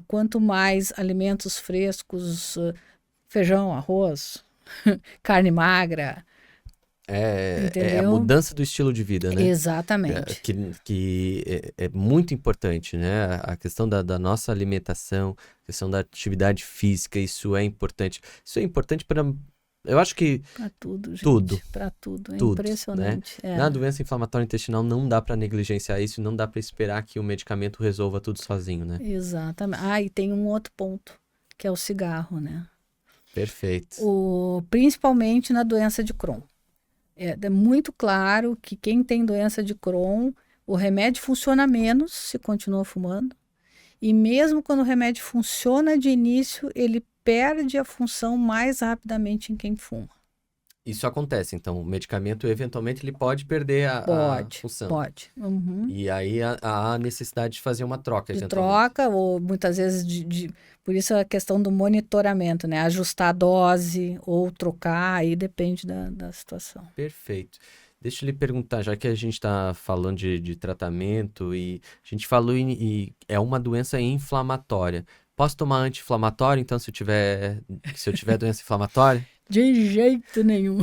Quanto mais alimentos frescos, feijão, arroz, carne magra, É a entendeu? mudança do estilo de vida, né? Exatamente. Que é muito importante, né? A questão da nossa alimentação, a questão da atividade física, isso é importante. Isso é importante para, eu acho que Para tudo, gente. tudo, Para tudo. É tudo, né? impressionante. Na doença inflamatória intestinal não dá para negligenciar isso, não dá para esperar que o medicamento resolva tudo sozinho, né? Exatamente. E tem um outro ponto, que é o cigarro, né? Perfeito. Principalmente na doença de Crohn. É muito claro que quem tem doença de Crohn, o remédio funciona menos se continua fumando. E mesmo quando o remédio funciona de início, ele perde a função mais rapidamente em quem fuma. Isso acontece, então o medicamento eventualmente ele pode perder a função. Pode. Uhum. E aí há necessidade de fazer uma troca, De eventualmente. troca, ou muitas vezes por isso a questão do monitoramento, né? Ajustar a dose ou trocar, aí depende da situação. Perfeito. Deixa eu lhe perguntar, já que a gente está falando de tratamento e a gente falou e é uma doença inflamatória. Posso tomar anti-inflamatório, então, se eu tiver doença inflamatória? De jeito nenhum.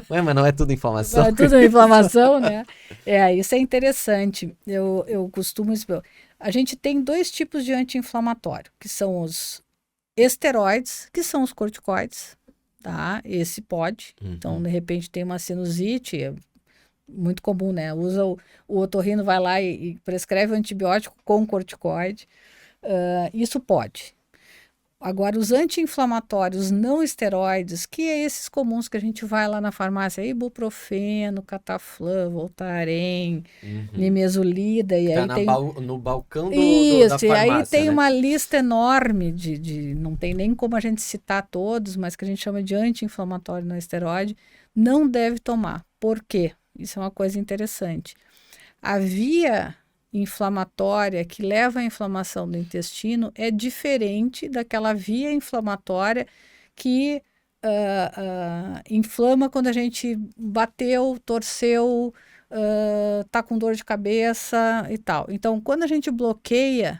Ué, mas não é tudo inflamação? É tudo inflamação, né? Isso é interessante. Eu costumo explicar. A gente tem 2 tipos de anti-inflamatório, que são os esteroides, que são os corticoides, tá? Esse pode. Então, de repente, tem uma sinusite, é muito comum, né? Usa o otorrino, vai lá e prescreve o antibiótico com corticoide. Isso pode. Agora, os anti-inflamatórios não esteroides, que é esses comuns que a gente vai lá na farmácia, ibuprofeno, cataflã, Voltaren, nimesulida, e Tá aí tem... no balcão da Isso, e farmácia, aí tem né? uma lista enorme não tem nem como a gente citar todos, mas que a gente chama de anti-inflamatório não esteroide, não deve tomar. Por quê? Isso é uma coisa interessante. A via inflamatória que leva à inflamação do intestino é diferente daquela via inflamatória que inflama quando a gente bateu, torceu, tá com dor de cabeça e tal. Então, quando a gente bloqueia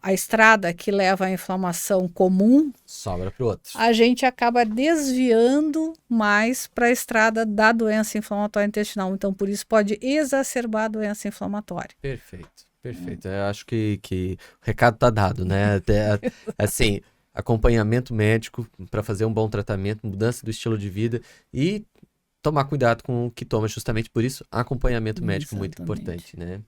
a estrada que leva à inflamação comum, sobra para o outro. a gente acaba desviando mais para a estrada da doença inflamatória intestinal. Então, por isso, pode exacerbar a doença inflamatória. Perfeito, perfeito. Eu acho que o recado tá dado, né? Assim, acompanhamento médico para fazer um bom tratamento, mudança do estilo de vida e tomar cuidado com o que toma. Justamente por isso, acompanhamento médico muito importante, né?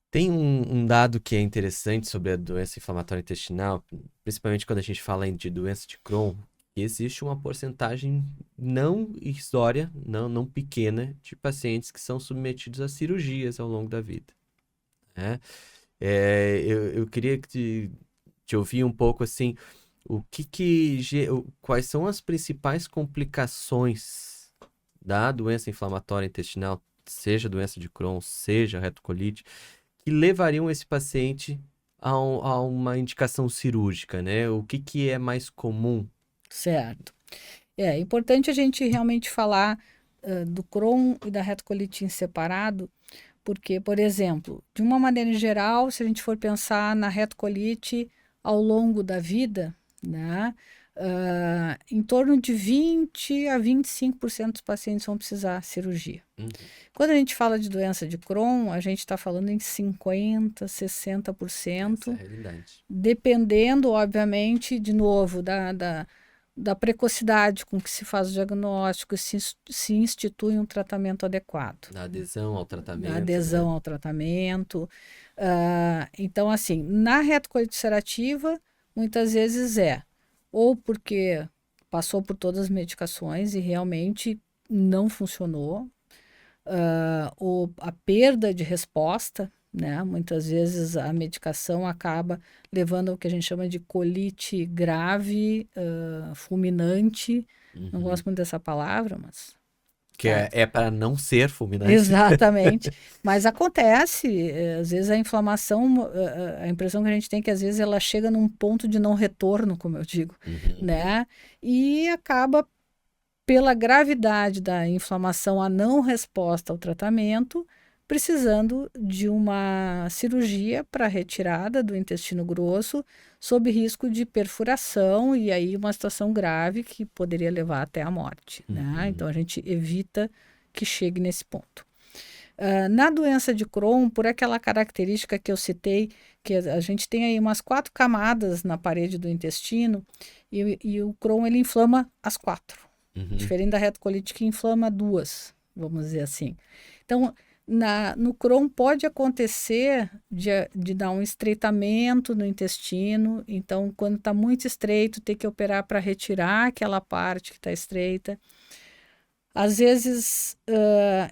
Tem um dado que é interessante sobre a doença inflamatória intestinal, principalmente quando a gente fala de doença de Crohn, que existe uma porcentagem não irrisória, não pequena, de pacientes que são submetidos a cirurgias ao longo da vida, né? Eu queria te ouvir um pouco assim, quais são as principais complicações da doença inflamatória intestinal, seja doença de Crohn, seja retocolite, que levariam esse paciente a uma indicação cirúrgica, né? O que é mais comum? Certo. É importante a gente realmente falar do Crohn e da retocolite em separado, porque, por exemplo, de uma maneira geral, se a gente for pensar na retocolite ao longo da vida, né? Em torno de 20 a 25% dos pacientes vão precisar de cirurgia. Quando a gente fala de doença de Crohn, a gente está falando em 50%, 60%. Essa é a realidade. Dependendo, obviamente, de novo, da precocidade com que se faz o diagnóstico e se institui um tratamento adequado. Da adesão ao tratamento. Da adesão ao tratamento. Então, assim, na retocolite ulcerativa, muitas vezes ou porque passou por todas as medicações e realmente não funcionou, ou a perda de resposta, né? Muitas vezes a medicação acaba levando ao que a gente chama de colite grave, fulminante. Não Uhum. gosto muito dessa palavra, mas Que é para não ser fulminante. exatamente. Mas acontece, às vezes a inflamação, a impressão que a gente tem é que às vezes ela chega num ponto de não retorno, como eu digo, Uhum. né? E acaba, pela gravidade da inflamação, a não resposta ao tratamento, precisando de uma cirurgia para retirada do intestino grosso, sob risco de perfuração e aí uma situação grave que poderia levar até a morte, né? Uhum. Então a gente evita que chegue nesse ponto. Na doença de Crohn, por aquela característica que eu citei, que a gente tem aí umas 4 camadas na parede do intestino e o Crohn ele inflama as 4. Uhum. Diferente da retocolite que inflama 2, vamos dizer assim. Então, no Crohn pode acontecer de dar um estreitamento no intestino. Então, quando está muito estreito, ter que operar para retirar aquela parte que está estreita. Às vezes,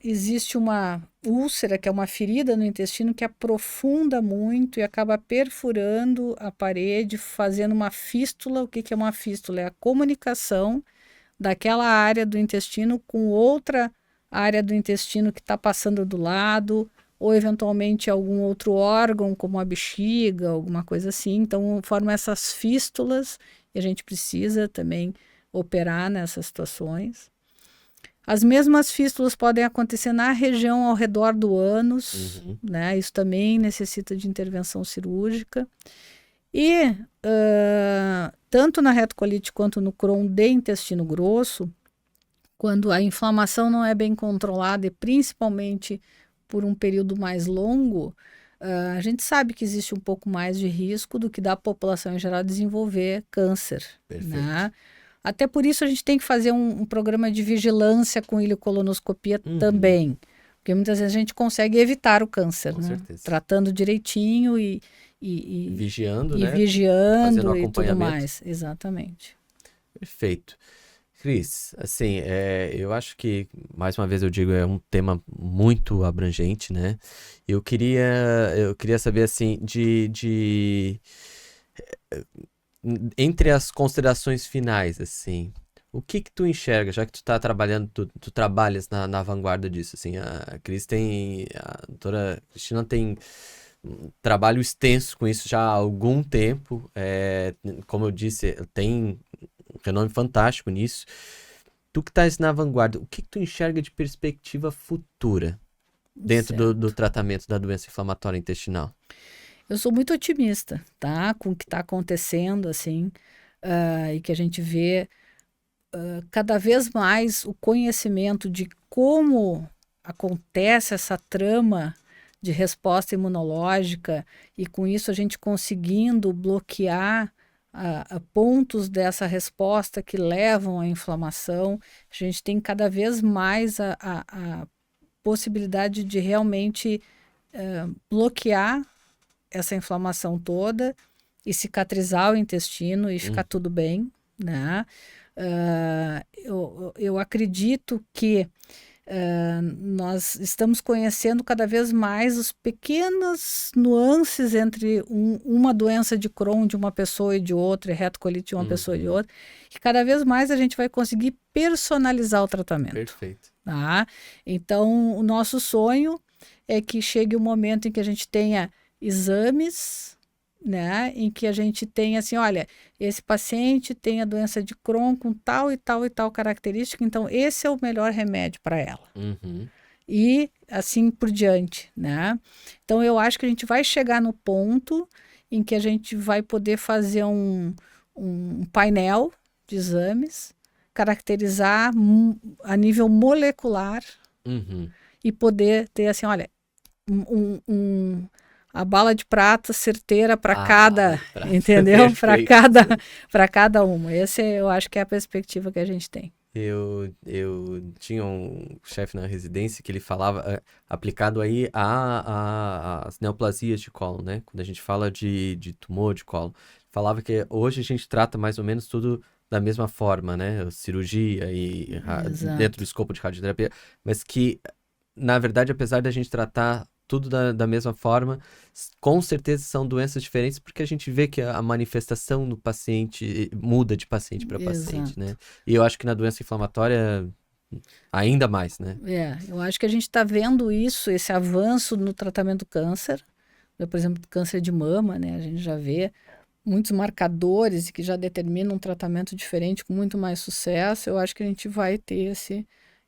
existe uma úlcera, que é uma ferida no intestino, que aprofunda muito e acaba perfurando a parede, fazendo uma fístula. O que que é uma fístula? É a comunicação daquela área do intestino com outra área do intestino que está passando do lado, ou eventualmente algum outro órgão, como a bexiga, alguma coisa assim. Então, formam essas fístulas e a gente precisa também operar nessas situações. As mesmas fístulas podem acontecer na região ao redor do ânus, Uhum. né? Isso também necessita de intervenção cirúrgica. E tanto na retocolite quanto no Crohn de intestino grosso, quando a inflamação não é bem controlada e principalmente por um período mais longo, a gente sabe que existe um pouco mais de risco do que da população em geral desenvolver câncer, Perfeito. né? Até por isso a gente tem que fazer um programa de vigilância com ileocolonoscopia também, porque muitas vezes a gente consegue evitar o câncer, Com né? certeza. Tratando direitinho e Vigiando, e né? Fazendo vigiando e tudo acompanhamento. mais, exatamente. Perfeito. Cris, assim, eu acho que, mais uma vez eu digo, é um tema muito abrangente, né? Eu queria saber, assim, entre as considerações finais, assim, o que que tu enxerga, já que tu tá trabalhando, tu trabalhas na vanguarda disso, assim, a doutora Cristina tem um trabalho extenso com isso já há algum tempo, como eu disse, tem um renome fantástico nisso. Tu que estás na vanguarda, o que que tu enxerga de perspectiva futura dentro do Certo. tratamento da doença inflamatória intestinal? Eu sou muito otimista, tá? Com o que está acontecendo, assim, e que a gente vê cada vez mais o conhecimento de como acontece essa trama de resposta imunológica e com isso a gente conseguindo bloquear pontos dessa resposta que levam à inflamação, a gente tem cada vez mais a possibilidade de realmente bloquear essa inflamação toda e cicatrizar o intestino e ficar tudo bem, né? Eu acredito que nós estamos conhecendo cada vez mais as pequenas nuances entre uma doença de Crohn de uma pessoa e de outra, e retocolite de uma pessoa e de outra, e cada vez mais a gente vai conseguir personalizar o tratamento. Perfeito. Tá? Então, o nosso sonho é que chegue o momento em que a gente tenha exames, né, em que a gente tenha assim, olha, esse paciente tem a doença de Crohn com tal e tal e tal característica, então esse é o melhor remédio para ela. E assim por diante, né? Então eu acho que a gente vai chegar no ponto em que a gente vai poder fazer um painel de exames, caracterizar a nível molecular e poder ter assim, olha, a bala de prata certeira para cada, entendeu? Para cada uma. Esse eu acho que é a perspectiva que a gente tem. Eu tinha um chefe na residência que ele falava, aplicado aí às neoplasias de cólon, né? Quando a gente fala de tumor de cólon, falava que hoje a gente trata mais ou menos tudo da mesma forma, né? Cirurgia e dentro do escopo de radioterapia, mas que, na verdade, apesar da gente tratar tudo da mesma forma. Com certeza são doenças diferentes, porque a gente vê que a manifestação no paciente muda de paciente para paciente, né? Exato. E eu acho que na doença inflamatória, ainda mais, né? Eu acho que a gente está vendo isso, esse avanço no tratamento do câncer, por exemplo, do câncer de mama, né? A gente já vê muitos marcadores que já determinam um tratamento diferente com muito mais sucesso. Eu acho que a gente vai ter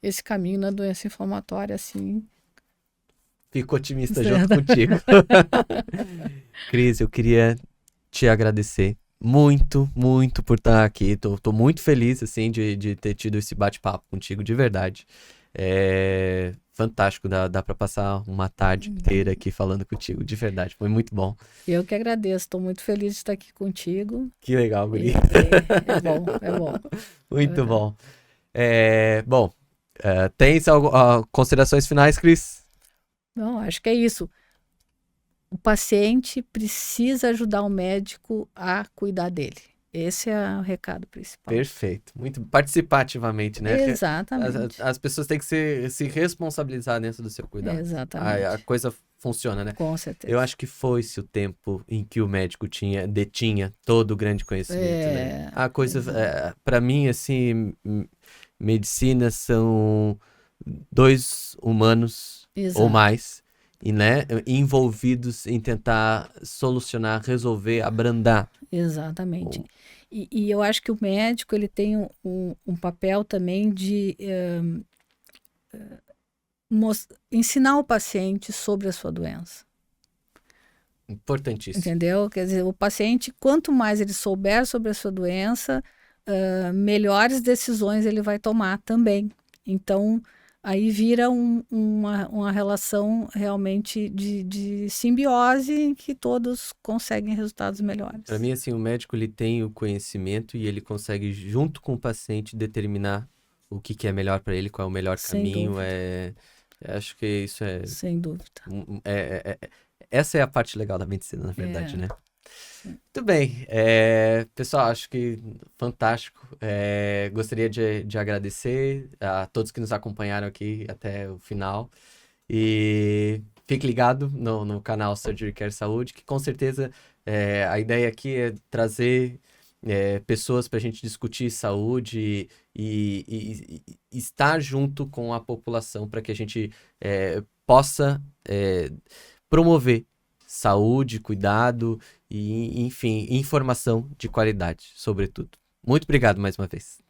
esse caminho na doença inflamatória, assim. Fico otimista junto Certo. contigo. Cris, eu queria te agradecer muito, muito por estar aqui. Tô muito feliz, assim, de ter tido esse bate-papo contigo, de verdade. É fantástico, dá para passar uma tarde inteira aqui falando contigo, de verdade. Foi muito bom. Eu que agradeço, estou muito feliz de estar aqui contigo. Que legal, guri. É bom, é bom. Muito bom. Bom, tens considerações finais, Cris? Não, acho que é isso. O paciente precisa ajudar o médico a cuidar dele. Esse é o recado principal. Perfeito. Muito participativamente, né? Exatamente. As pessoas têm que se responsabilizar dentro do seu cuidado. Exatamente. A coisa funciona, né? Com certeza. Eu acho que foi-se o tempo em que o médico detinha todo o grande conhecimento, né? A coisa, para mim, assim, medicina são dois humanos ou mais, e, né, envolvidos em tentar solucionar, resolver, abrandar. Exatamente. E eu acho que o médico ele tem um papel também de ensinar o paciente sobre a sua doença. Importantíssimo. Entendeu? Quer dizer, o paciente, quanto mais ele souber sobre a sua doença, melhores decisões ele vai tomar também. Então, aí vira uma relação realmente de simbiose em que todos conseguem resultados melhores. Para mim, assim, o médico ele tem o conhecimento e ele consegue, junto com o paciente, determinar o que é melhor para ele, qual é o melhor caminho. Acho que isso é... Sem dúvida. Essa é a parte legal da medicina, na verdade, né? Muito bem. Pessoal, acho que fantástico. Gostaria de agradecer a todos que nos acompanharam aqui até o final. E fique ligado no canal Surgery Care Saúde, que com certeza a ideia aqui é trazer pessoas para a gente discutir saúde e estar junto com a população para que a gente possa promover saúde, cuidado e, enfim, informação de qualidade, sobretudo. Muito obrigado mais uma vez.